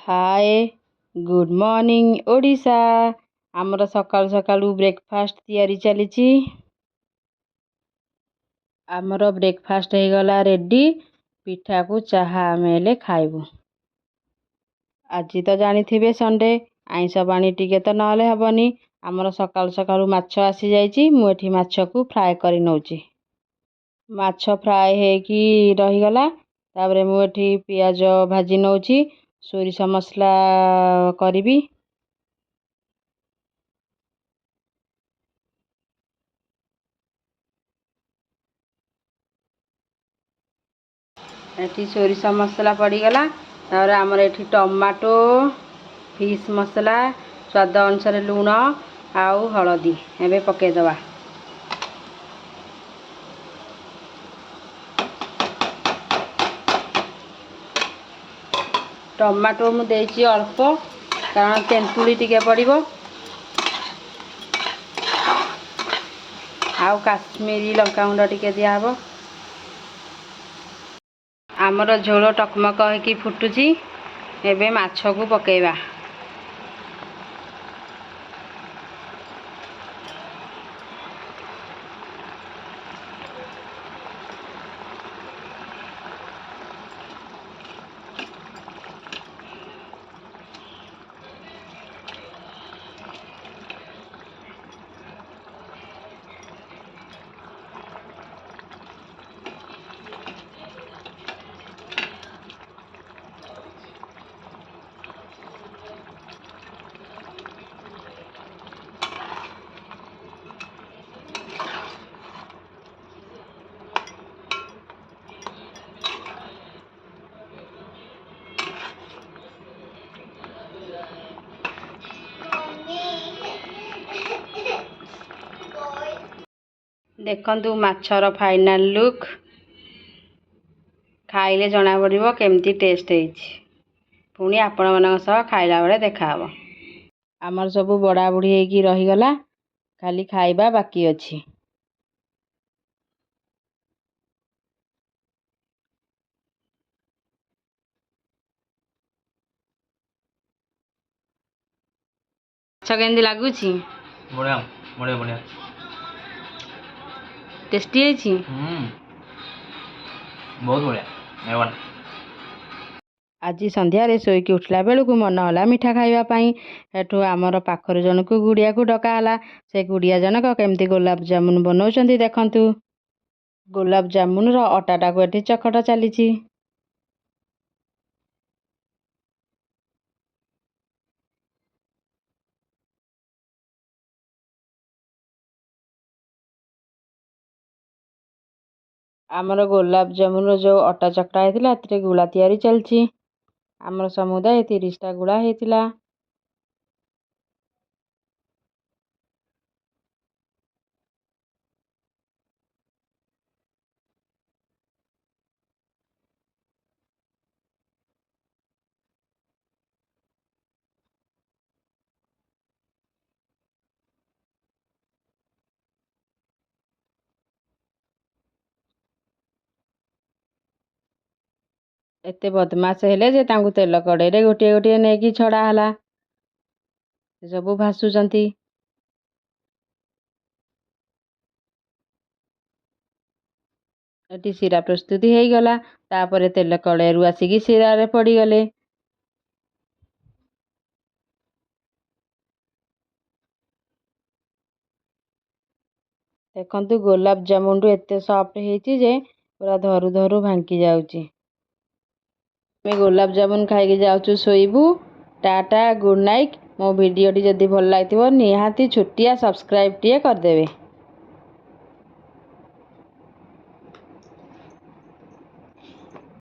Hi good morning Odisha. आमर सकाळु सकाळु breakfast तैयारी चली। आमर ब्रेकफास्ट हो गला रेडी। पिठा को चाहा आमे खाइबू। आज तो जानी थे संडे आईंष पानी टिके तो ना हेबनी। आमर सकाळु सकाळु माछ आसी जाइए। मुझे माछ को फ्राए कर नौची। माछ फ्राए होगी रहीगला। तापर मुझे पियाज भाजी नौची। सोरिष मसला करी। एटी सोरिष मसला पड़गला। तापर आमर एटी टमाटो फिश मसला स्वाद अनुसार लुण आउ हलदी एबे पकेदवा। टमाटो मु देछि अल्प कारण तेंतुली टिके पड़िबो। आउ काश्मीरी लंका गुंड टिके दिया हबो। आमर झोल टकमक होकी फुटुची। एबे माछ को पकेइबा। देखंतु माछर फाइनल लुक। खाइले जना पड़िबो केमती टेस्ट होइछि। पुणी आपण मानक सह खाइला बेले देखा हबो। आमर सब बड़ा बुढ़ी होगी रहीगला। खाली खाइबा बाकी अछि। केंदी लागुछि? बढ़िया बढ़िया बढ़िया टेस्टी है। बहुत बढ़िया एवन। आज संध्यारे शोईकी उठला बेलू मन होला मिठा खाइबा पाई। हेठू आमर पाखर जन को गुड़िया को डकाला। से गुड़िया जनक केमती गुलाब जामुन बनाउछंती देखंतु। गुलाब जामुन रो अटाटा को एठी चकटा चलीछि। आमर गुलाब जामुन रो जो अटा चकटा हेतिला एथिरे गुला तैयारी चलछि। आमर समुदाय 30टा गुला हेतिला। एते बदमाश हेले जे तांकु तेल कड़े रे गोटे गोटे नेकी छड़ा हला। सब भासुचंती। एटी सिरा प्रस्तुति हो गला। तापरे तेल कड़े रु आसिकी सिरा रे पड़ी गले। देखंतु गुलाब जामुन रु एते सॉफ्ट हेछि जे पूरा धरु धरु भांगी जाउची। मैं गुलाब जामुन खाई जाऊँ शोइबू। Tata good night. मो वीडियो टी जदि भल लगिथिबो निहाती छुटिया सब्सक्राइब टिए कर देबे।